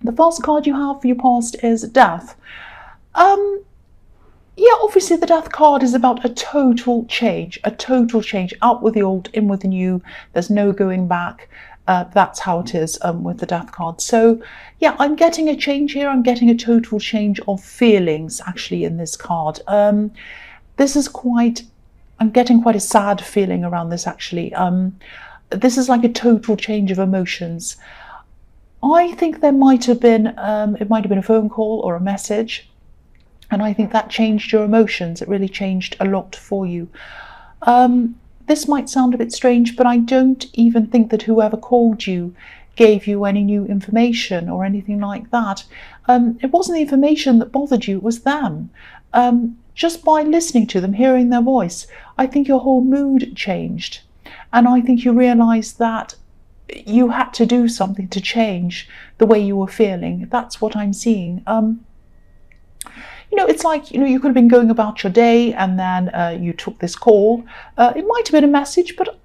The first card you have for your past is Death. Yeah, obviously the Death card is about a total change, out with the old, in with the new. There's no going back. That's how it is with the Death card. So yeah, I'm getting a change here. I'm getting a total change of feelings actually in this card. This is I'm getting quite a sad feeling around this actually. This is like a total change of emotions. I think there might have been, it might have been a phone call or a message. And I think that changed your emotions. It really changed a lot for you. This might sound a bit strange, but I don't even think that whoever called you gave you any new information or anything like that. It wasn't the information that bothered you, it was them. Just by listening to them, hearing their voice, I think your whole mood changed. And I think you realised that you had to do something to change the way you were feeling. That's what I'm seeing. It's like, you could have been going about your day and then you took this call. It might have been a message, but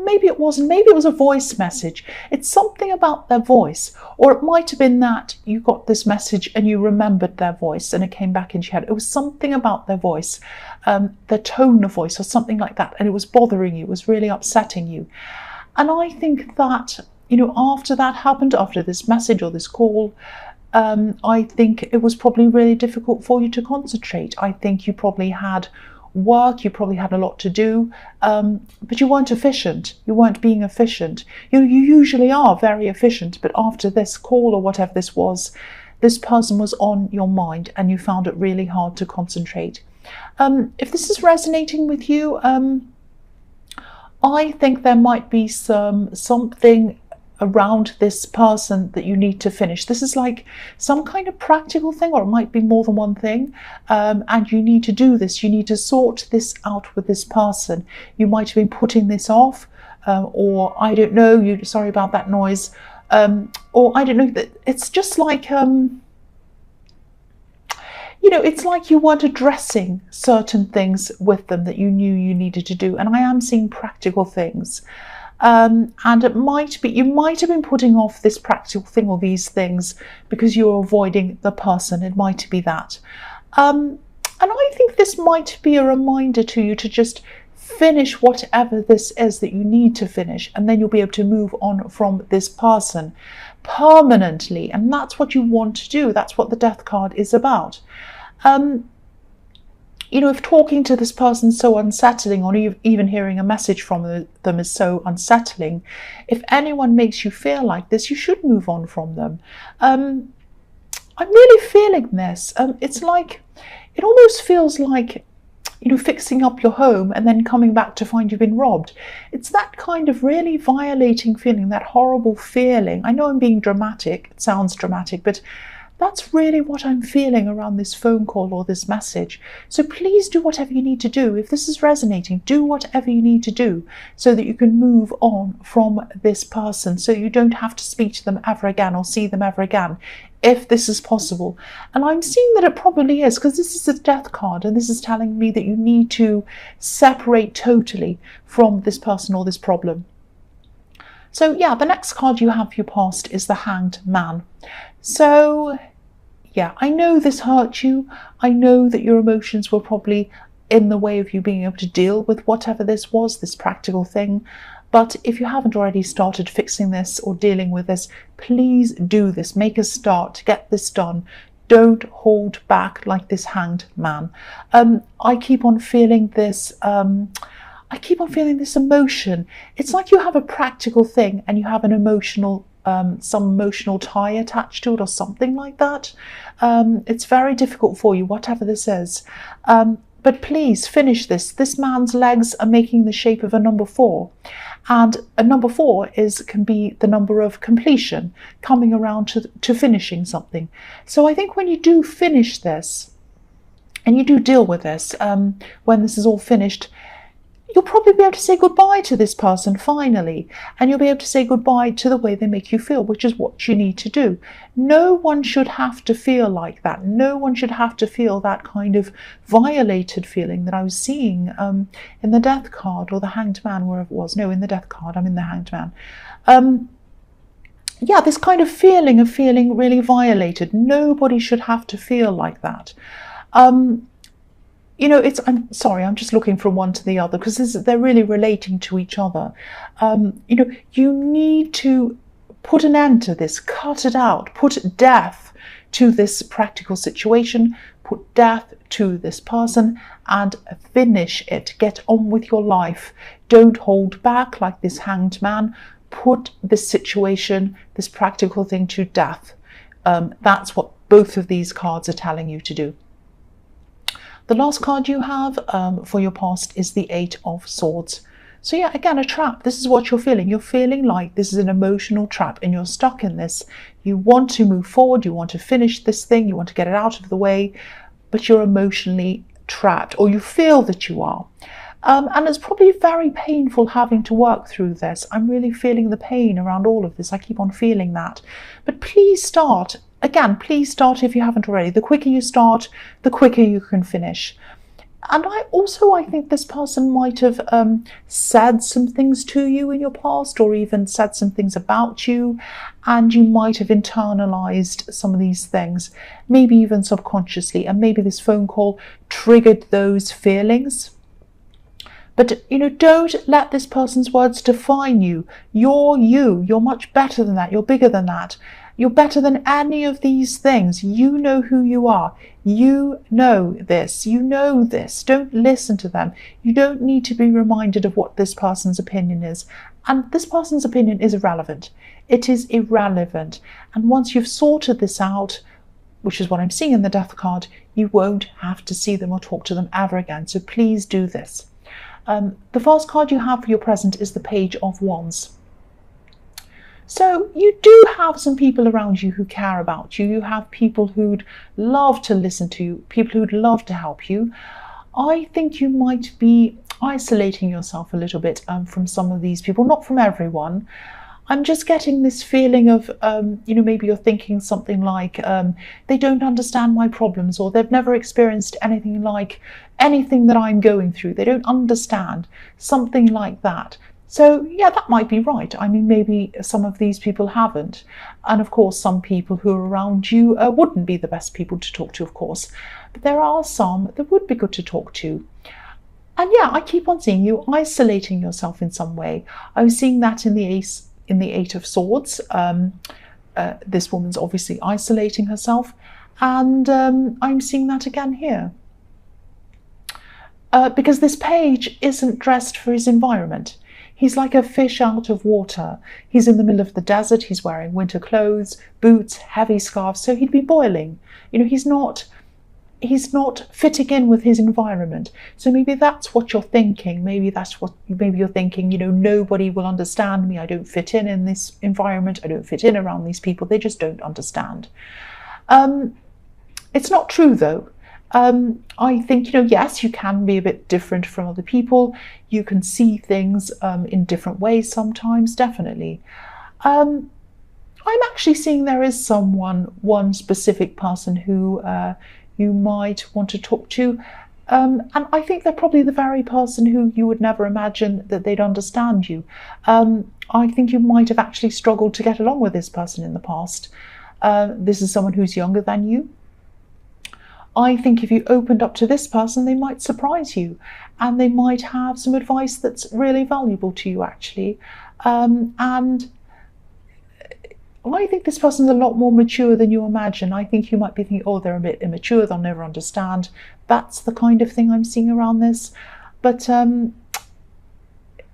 maybe it wasn't. Maybe it was a voice message. It's something about their voice. Or it might have been that you got this message and you remembered their voice and it came back into your head. It was something about their voice, their tone of voice or something like that. And it was bothering you. It was really upsetting you. And I think that, after that happened, after this message or this call, I think it was probably really difficult for you to concentrate. I think you probably had work, you probably had a lot to do, but you weren't efficient. You weren't being efficient. You usually are very efficient, but after this call or whatever this was, this person was on your mind and you found it really hard to concentrate. If this is resonating with you, I think there might be something around this person that you need to finish. This is like some kind of practical thing, or it might be more than one thing, and you need to do this. You need to sort this out with this person. You might have been putting this off, or I don't know, sorry about that noise, or I don't know, that it's just like it's like you weren't addressing certain things with them that you knew you needed to do. And I am seeing practical things. And it might be, you might have been putting off this practical thing or these things because you're avoiding the person. It might be that. And I think this might be a reminder to you to just finish whatever this is that you need to finish, and then you'll be able to move on from this person permanently. And that's what you want to do. That's what the Death card is about. If talking to this person is so unsettling, or even hearing a message from them is so unsettling, if anyone makes you feel like this, you should move on from them. I'm really feeling this. It's like, it almost feels like, fixing up your home and then coming back to find you've been robbed. It's that kind of really violating feeling, that horrible feeling. I know I'm being dramatic, it sounds dramatic, but that's really what I'm feeling around this phone call or this message. So please do whatever you need to do. If this is resonating, do whatever you need to do so that you can move on from this person, so you don't have to speak to them ever again or see them ever again, if this is possible. And I'm seeing that it probably is, because this is a Death card and this is telling me that you need to separate totally from this person or this problem. So yeah, the next card you have for your past is the Hanged Man. So yeah, I know this hurt you. I know that your emotions were probably in the way of you being able to deal with whatever this was, this practical thing. But if you haven't already started fixing this or dealing with this, please do this. Make a start, get this done. Don't hold back like this Hanged Man. I keep on feeling this emotion. It's like you have a practical thing and you have an emotional, some emotional tie attached to it or something like that. It's very difficult for you, whatever this is. But please finish this. This man's legs are making the shape of a number 4. And a number 4 can be the number of completion, coming around to finishing something. So I think when you do finish this, and you do deal with this, when this is all finished, you'll probably be able to say goodbye to this person finally, and you'll be able to say goodbye to the way they make you feel, which is what you need to do. No one should have to feel like that. No one should have to feel that kind of violated feeling that I was seeing in the Death card or the Hanged Man, wherever it was. No, in the Death card, I'm in the Hanged Man. yeah, this kind of feeling of feeling really violated. Nobody should have to feel like that. I'm sorry, I'm just looking from one to the other because they're really relating to each other. You need to put an end to this, cut it out, put death to this practical situation, put death to this person, and finish it. Get on with your life. Don't hold back like this hanged man. Put this situation, this practical thing, to death. That's what both of these cards are telling you to do. The last card you have for your past is the 8 of Swords. So yeah, again, a trap. This is what you're feeling. You're feeling like this is an emotional trap and you're stuck in this. You want to move forward. You want to finish this thing. You want to get it out of the way, but you're emotionally trapped, or you feel that you are. And it's probably very painful having to work through this. I'm really feeling the pain around all of this. I keep on feeling that. But please start. Again, please start if you haven't already. The quicker you start, the quicker you can finish. And I think this person might have said some things to you in your past, or even said some things about you, and you might have internalized some of these things, maybe even subconsciously, and maybe this phone call triggered those feelings. But, don't let this person's words define you. You're you. You're much better than that. You're bigger than that. You're better than any of these things. You know who you are. You know this. You know this. Don't listen to them. You don't need to be reminded of what this person's opinion is. And this person's opinion is irrelevant. It is irrelevant. And once you've sorted this out, which is what I'm seeing in the Death card, you won't have to see them or talk to them ever again. So please do this. The first card you have for your present is the Page of Wands. So you do have some people around you who care about you. You have people who'd love to listen to you, people who'd love to help you. I think you might be isolating yourself a little bit from some of these people, not from everyone. I'm just getting this feeling of, maybe you're thinking something like, they don't understand my problems, or they've never experienced anything like anything that I'm going through. They don't understand, something like that. So yeah, that might be right. I mean, maybe some of these people haven't. And of course, some people who are around you wouldn't be the best people to talk to, of course. But there are some that would be good to talk to. And yeah, I keep on seeing you isolating yourself in some way. I was seeing that in the Eight of Swords. This woman's obviously isolating herself. And I'm seeing that again here. Because this page isn't dressed for his environment. He's like a fish out of water. He's in the middle of the desert. He's wearing winter clothes, boots, heavy scarves. So he'd be boiling. He's not fitting in with his environment. So maybe that's what you're thinking. Maybe you're thinking, nobody will understand me. I don't fit in this environment. I don't fit in around these people. They just don't understand. It's not true though. I think, yes, you can be a bit different from other people. You can see things in different ways sometimes, definitely. I'm actually seeing there is one specific person who you might want to talk to. And I think they're probably the very person who you would never imagine that they'd understand you. I think you might have actually struggled to get along with this person in the past. This is someone who's younger than you. I think if you opened up to this person, they might surprise you, and they might have some advice that's really valuable to you, actually. And I think this person's a lot more mature than you imagine. I think you might be thinking, oh, they're a bit immature, they'll never understand. That's the kind of thing I'm seeing around this. But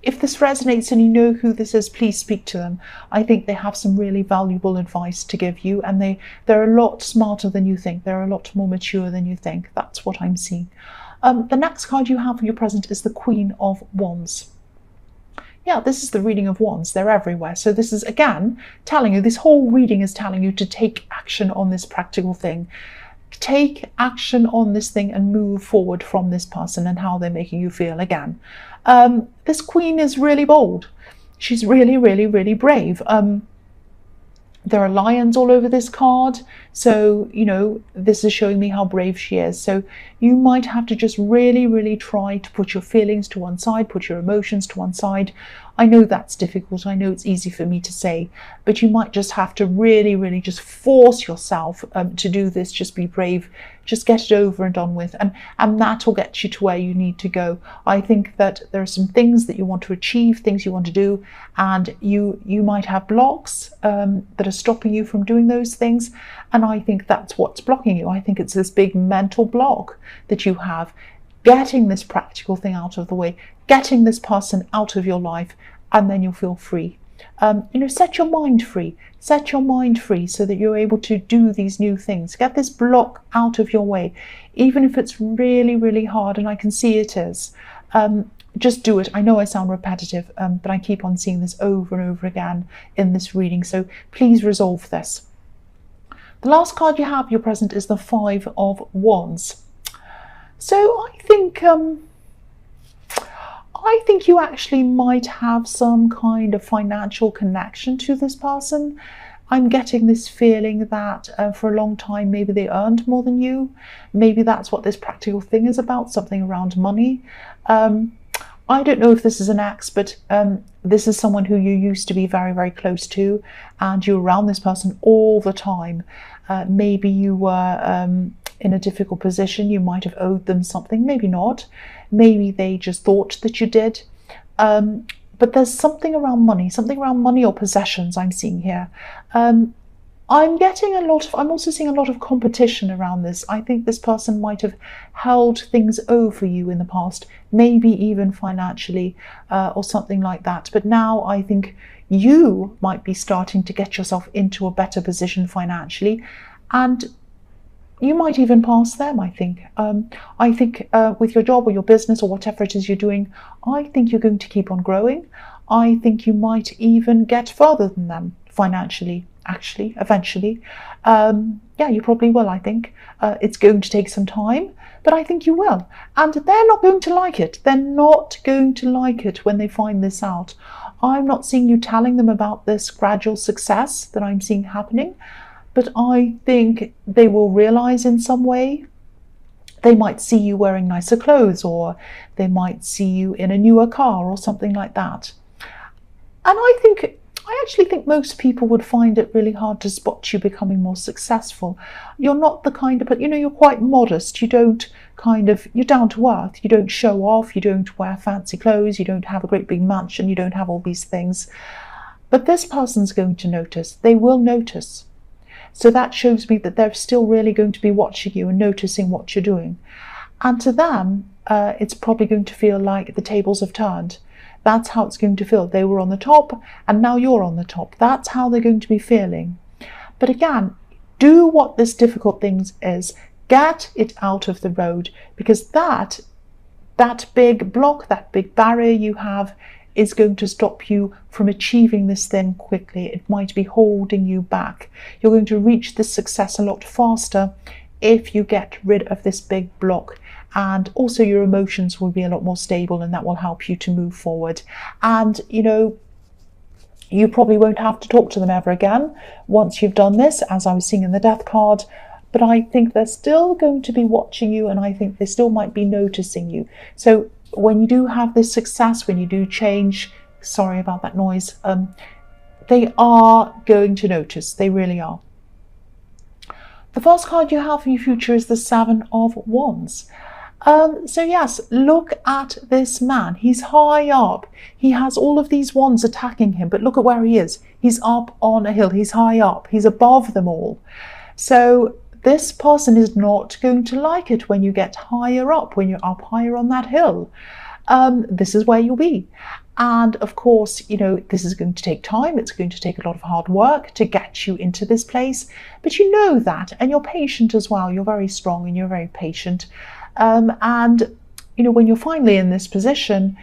if this resonates and you know who this is, please speak to them. I think they have some really valuable advice to give you, and they're a lot smarter than you think. They're a lot more mature than you think. That's what I'm seeing. The next card you have for your present is the Queen of Wands. Yeah, this is the reading of wands. They're everywhere. So this is, again, telling you, this whole reading is telling you to take action on this practical thing. Take action on this thing and move forward from this person and how they're making you feel again. This queen is really bold. She's really, really, really brave. There are lions all over this card. So, this is showing me how brave she is. So you might have to just really, really try to put your feelings to one side, put your emotions to one side. I know that's difficult. I know it's easy for me to say, but you might just have to really, really just force yourself to do this. Just be brave. Just get it over and done with. And that will get you to where you need to go. I think that there are some things that you want to achieve, things you want to do, and you might have blocks that are stopping you from doing those things. And I think that's what's blocking you. I think it's this big mental block that you have. Getting this practical thing out of the way, getting this person out of your life, and then you'll feel free. Set your mind free. Set your mind free so that you're able to do these new things. Get this block out of your way, even if it's really, really hard, and I can see it is. Just do it. I know I sound repetitive, but I keep on seeing this over and over again in this reading, so please resolve this. The last card you have, your present, is the Five of Wands. So I think you actually might have some kind of financial connection to this person. I'm getting this feeling that for a long time maybe they earned more than you. Maybe that's what this practical thing is about, something around money. I don't know if this is an ex, but this is someone who you used to be very, very close to, and you're around this person all the time. Maybe you were in a difficult position. You might have owed them something, maybe not. Maybe they just thought that you did. But there's something around money or possessions I'm seeing here. I'm also seeing a lot of competition around this. I think this person might have held things over you in the past, maybe even financially or something like that. But now I think you might be starting to get yourself into a better position financially, and you might even pass them, I think. With your job or your business or whatever it is you're doing, I think you're going to keep on growing. I think you might even get further than them financially, actually, eventually. You probably will, I think. It's going to take some time, but I think you will. And they're not going to like it. They're not going to like it when they find this out. I'm not seeing you telling them about this gradual success that I'm seeing happening, but I think they will realize in some way. They might see you wearing nicer clothes, or they might see you in a newer car or something like that. And I actually think most people would find it really hard to spot you becoming more successful. You're not the kind of, but you're quite modest. You're down to earth. You don't show off. You don't wear fancy clothes. You don't have a great big mansion. You don't have all these things. But this person's going to notice. They will notice. So that shows me that they're still really going to be watching you and noticing what you're doing. And to them, it's probably going to feel like the tables have turned. That's how it's going to feel. They were on the top and now you're on the top. That's how they're going to be feeling. But again, do what this difficult thing is. Get it out of the road, because that big block, that big barrier you have is going to stop you from achieving this thing quickly. It might be holding you back. You're going to reach this success a lot faster if you get rid of this big block. And also your emotions will be a lot more stable, and that will help you to move forward. And you probably won't have to talk to them ever again once you've done this, as I was seeing in the death card. But I think they're still going to be watching you, and I think they still might be noticing you. So when you do have this success, when you do change, sorry about that noise, they are going to notice. They really are. The first card you have for your future is the Seven of Wands. So yes, look at this man. He's high up. He has all of these wands attacking him, but look at where he is. He's up on a hill. He's high up. He's above them all. So this person is not going to like it when you get higher up, when you're up higher on that hill. This is where you'll be. And of course, this is going to take time. It's going to take a lot of hard work to get you into this place. But you know that, and you're patient as well. You're very strong and you're very patient. And when you're finally in this position,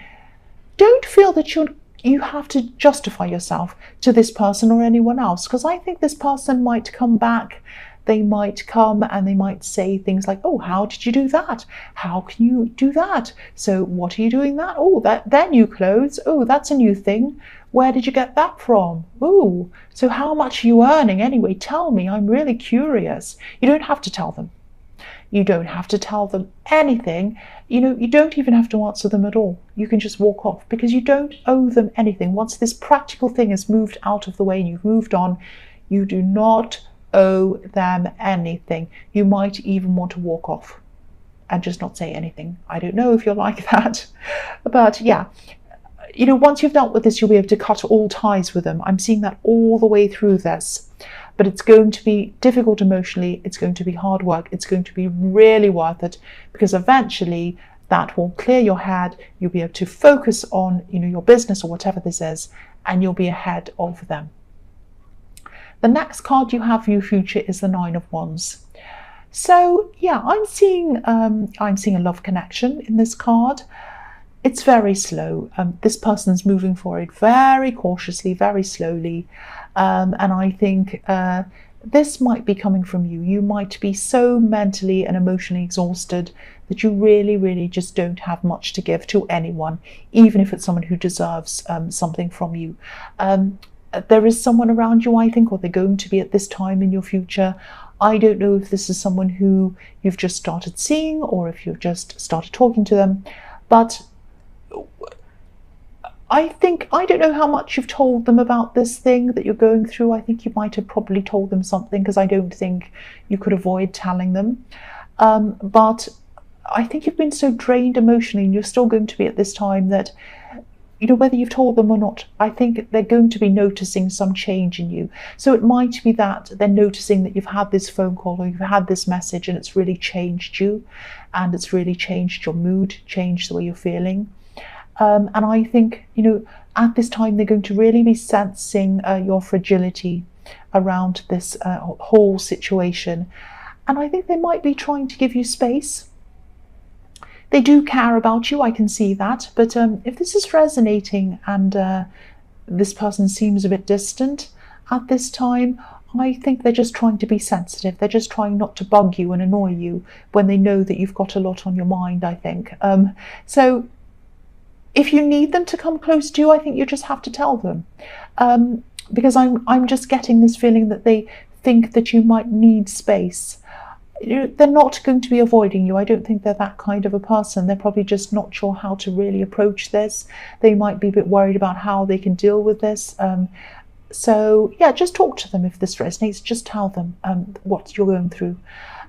don't feel that you have to justify yourself to this person or anyone else, because I think this person might come back. They might come and they might say things like, oh, how did you do that? How can you do that? So what are you doing that? Oh, they're new clothes. Oh, that's a new thing. Where did you get that from? Oh, so how much are you earning anyway? Tell me, I'm really curious. You don't have to tell them. You don't have to tell them anything. You don't even have to answer them at all. You can just walk off because you don't owe them anything. Once this practical thing is moved out of the way and you've moved on, you do not owe them anything. You might even want to walk off and just not say anything. I don't know if you're like that, but yeah. Once you've dealt with this, you'll be able to cut all ties with them. I'm seeing that all the way through this. But it's going to be difficult emotionally. It's going to be hard work. It's going to be really worth it because eventually that will clear your head. You'll be able to focus on, your business or whatever this is, and you'll be ahead of them. The next card you have for your future is the Nine of Wands. So yeah, I'm seeing a love connection in this card. It's very slow. This person's moving forward very cautiously, very slowly. And I think this might be coming from you. You might be so mentally and emotionally exhausted that you really, really just don't have much to give to anyone, even if it's someone who deserves something from you. There is someone around you, I think, or they're going to be at this time in your future. I don't know if this is someone who you've just started seeing or if you've just started talking to them, but I don't know how much you've told them about this thing that you're going through. I think you might have probably told them something because I don't think you could avoid telling them. But I think you've been so drained emotionally and you're still going to be at this time that, whether you've told them or not, I think they're going to be noticing some change in you. So it might be that they're noticing that you've had this phone call or you've had this message and it's really changed you and it's really changed your mood, changed the way you're feeling. And I think, at this time, they're going to really be sensing your fragility around this whole situation. And I think they might be trying to give you space. They do care about you, I can see that. But if this is resonating and this person seems a bit distant at this time, I think they're just trying to be sensitive. They're just trying not to bug you and annoy you when they know that you've got a lot on your mind, I think. So if you need them to come close to you, I think you just have to tell them. Because I'm just getting this feeling that they think that you might need space. They're not going to be avoiding you. I don't think they're that kind of a person. They're probably just not sure how to really approach this. They might be a bit worried about how they can deal with this. So yeah, just talk to them if this resonates. Just tell them what you're going through.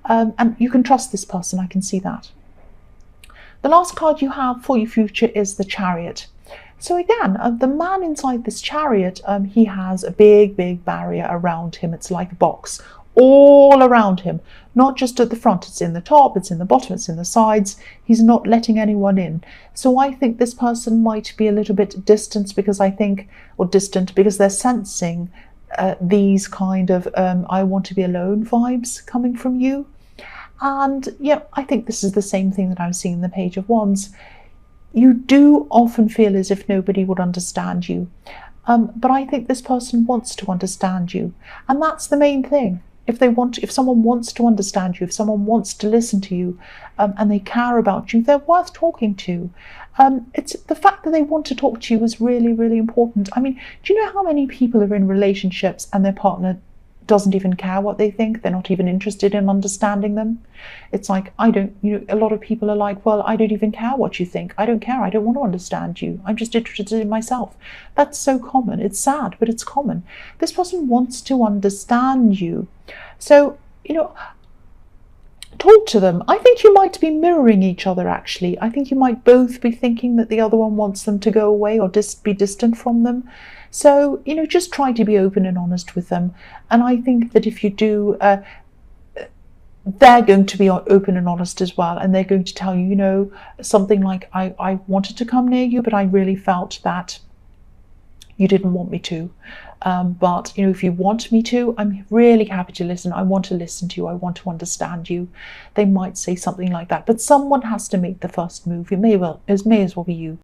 And you can trust this person, I can see that. The last card you have for your future is the Chariot. So again, the man inside this chariot, he has a big, big barrier around him. It's like a box all around him, not just at the front. It's in the top, it's in the bottom, it's in the sides. He's not letting anyone in. So I think this person might be a little bit distant because they're sensing these kind of I want to be alone vibes coming from you. And yeah, I think this is the same thing that I'm seeing in the Page of Wands. You do often feel as if nobody would understand you. But I think this person wants to understand you. And that's the main thing. If someone wants to understand you, if someone wants to listen to you, and they care about you, they're worth talking to. It's the fact that they want to talk to you is really, really important. I mean, do you know how many people are in relationships and their partner doesn't even care what they think? They're not even interested in understanding them. It's like, a lot of people are like, well, I don't even care what you think. I don't care. I don't want to understand you. I'm just interested in myself. That's so common. It's sad, but it's common. This person wants to understand you. So, talk to them. I think you might be mirroring each other, actually. I think you might both be thinking that the other one wants them to go away or be distant from them. So, just try to be open and honest with them. And I think that if you do, they're going to be open and honest as well. And they're going to tell you, something like, I wanted to come near you, but I really felt that you didn't want me to. But, if you want me to, I'm really happy to listen. I want to listen to you. I want to understand you. They might say something like that. But someone has to make the first move. It may as well be you.